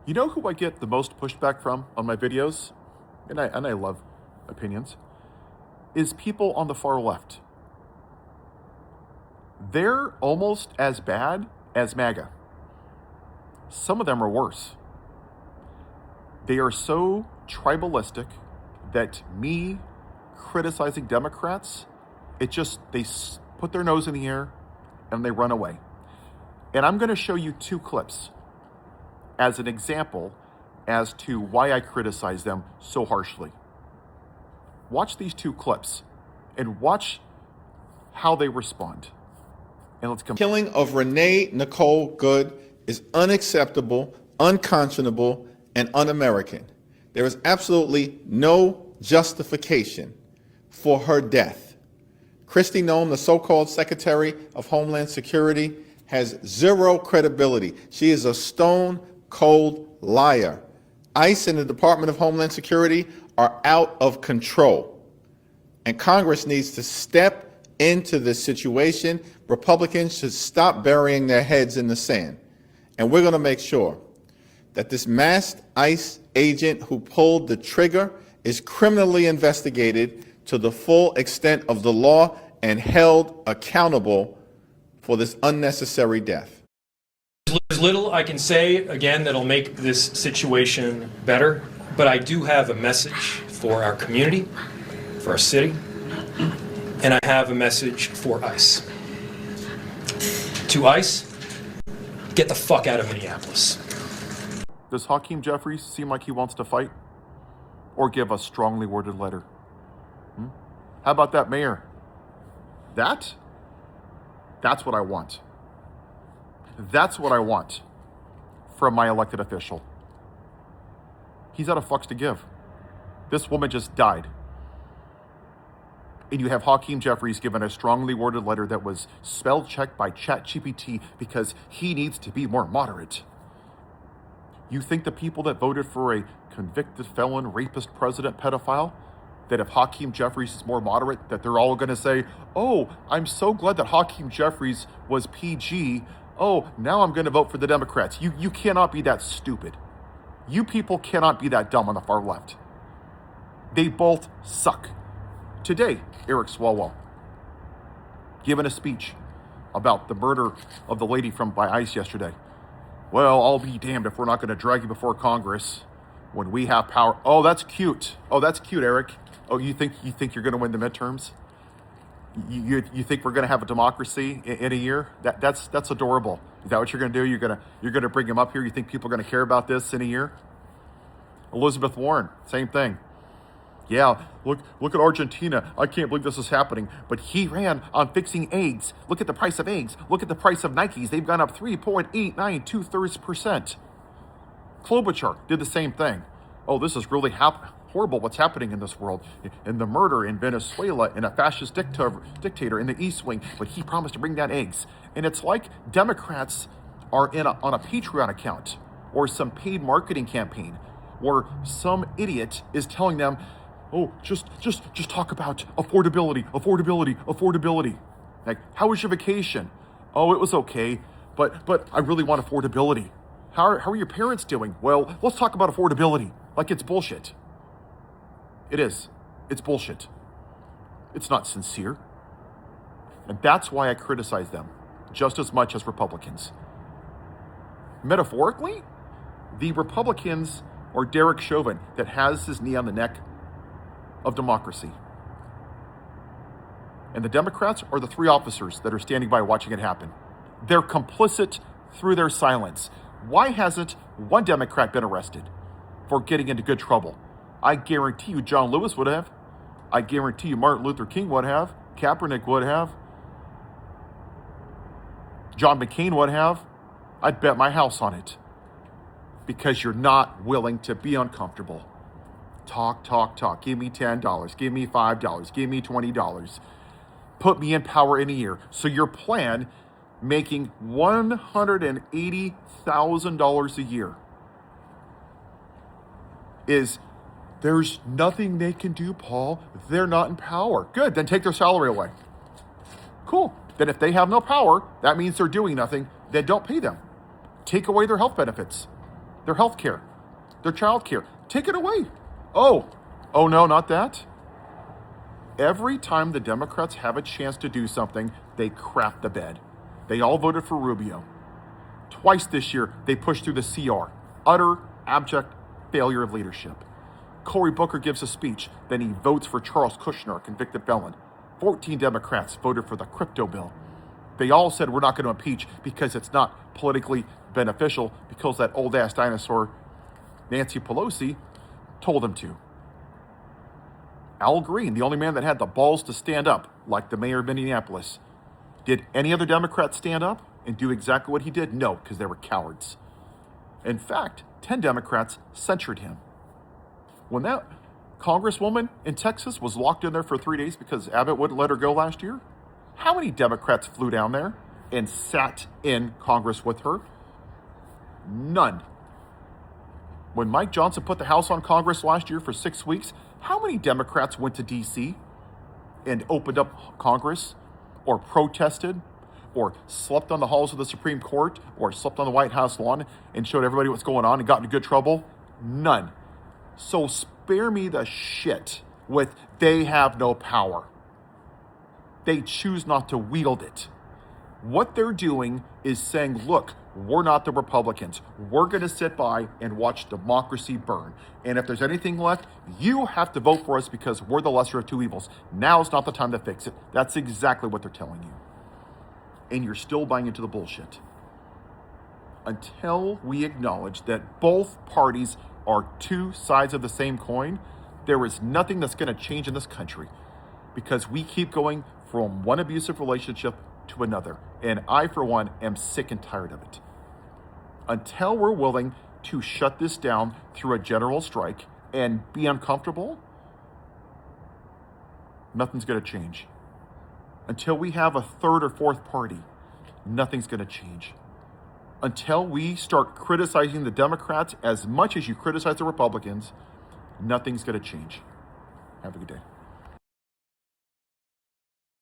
You know who I get the most pushback from on my videos? And I love opinions, is people on the far left. They're almost as bad as MAGA. Some of them are worse. They are so tribalistic that me criticizing Democrats, they put their nose in the air and they run away. And I'm going to show you two clips as an example as to why I criticize them so harshly. Watch these two clips and watch how they respond. And let's come. Killing of Renee Nicole Good is unacceptable, unconscionable, and un-American. There is absolutely no justification for her death. Kristi Noem, the so-called Secretary of Homeland Security, has zero credibility. She is a stone-cold liar. ICE and the Department of Homeland Security are out of control. And Congress needs to step into this situation. Republicans should stop burying their heads in the sand. And we're going to make sure that this masked ICE agent who pulled the trigger is criminally investigated to the full extent of the law and held accountable for this unnecessary death. There's little I can say, again, that'll make this situation better, but I do have a message for our community, for our city, and I have a message for ICE. To ICE, get the fuck out of Minneapolis. Does Hakeem Jeffries seem like he wants to fight or give a strongly worded letter? How about that mayor? That's what I want. That's what I want from my elected official. He's out of fucks to give. This woman just died. And you have Hakeem Jeffries given a strongly worded letter that was spell checked by ChatGPT because he needs to be more moderate. You think the people that voted for a convicted felon, rapist, president, pedophile, that if Hakeem Jeffries is more moderate, that they're all going to say, oh, I'm so glad that Hakeem Jeffries was PG. Oh, now I'm going to vote for the Democrats. You cannot be that stupid. You people cannot be that dumb on the far left. They both suck. Today, Eric Swalwell, giving a speech about the murder of the lady by ICE yesterday. Well, I'll be damned if we're not going to drag you before Congress when we have power. Oh, that's cute. Oh, that's cute, Eric. Oh, you think you're going to win the midterms? You think we're going to have a democracy in a year? That's adorable. Is that what you're going to do? You're going to bring him up here? You think people are going to care about this in a year? Elizabeth Warren, same thing. Yeah, look at Argentina. I can't believe this is happening. But he ran on fixing eggs. Look at the price of eggs. Look at the price of Nikes. They've gone up 3.89, 2/3%. Klobuchar did the same thing. Oh, this is really horrible what's happening in this world. And the murder in Venezuela and a fascist dictator in the East Wing. But he promised to bring down eggs. And it's like Democrats are on a Patreon account or some paid marketing campaign where some idiot is telling them, oh, just talk about affordability. Like, how was your vacation? Oh, it was okay, but I really want affordability. How are your parents doing? Well, let's talk about affordability. Like it's bullshit. It is. It's bullshit. It's not sincere. And that's why I criticize them just as much as Republicans. Metaphorically, the Republicans are Derek Chauvin that has his knee on the neck of democracy. And the Democrats are the three officers that are standing by watching it happen. They're complicit through their silence. Why hasn't one Democrat been arrested for getting into good trouble? I guarantee you John Lewis would have. I guarantee you Martin Luther King would have. Kaepernick would have. John McCain would have. I'd bet my house on it. Because you're not willing to be uncomfortable. Talk. Give me $10. Give me $5. Give me $20. Put me in power in a year. So your plan, making $180,000 a year, is there's nothing they can do, Paul. They're not in power. Good, then take their salary away. Cool. Then if they have no power, that means they're doing nothing. Then don't pay them. Take away their health benefits. their health care, their child care. Take it away. Oh no, not that. Every time the Democrats have a chance to do something, they crap the bed. They all voted for Rubio. Twice this year, they pushed through the CR. Utter, abject failure of leadership. Cory Booker gives a speech, then he votes for Charles Kushner, a convicted felon. 14 Democrats voted for the crypto bill. They all said we're not going to impeach because it's not politically beneficial, because that old-ass dinosaur, Nancy Pelosi, told them to. Al Green, the only man that had the balls to stand up, like the mayor of Minneapolis. Did any other Democrat stand up and do exactly what he did? No, because they were cowards. In fact, 10 Democrats censured him. When that congresswoman in Texas was locked in there for 3 days because Abbott wouldn't let her go last year, how many Democrats flew down there and sat in Congress with her? None. When Mike Johnson put the House on Congress last year for 6 weeks, how many Democrats went to D.C. and opened up Congress, or protested, or slept on the halls of the Supreme Court, or slept on the White House lawn and showed everybody what's going on and got into good trouble? None. So spare me the shit with they have no power. They choose not to wield it. What they're doing is saying, look, we're not the Republicans. We're going to sit by and watch democracy burn. And if there's anything left, you have to vote for us because we're the lesser of two evils. Now's not the time to fix it. That's exactly what they're telling you. And you're still buying into the bullshit. Until we acknowledge that both parties are two sides of the same coin, there is nothing that's going to change in this country, because we keep going from one abusive relationship to another. And I, for one, am sick and tired of it. Until we're willing to shut this down through a general strike and be uncomfortable, nothing's going to change. Until we have a third or fourth party, nothing's going to change. Until we start criticizing the Democrats as much as you criticize the Republicans, nothing's going to change. Have a good day.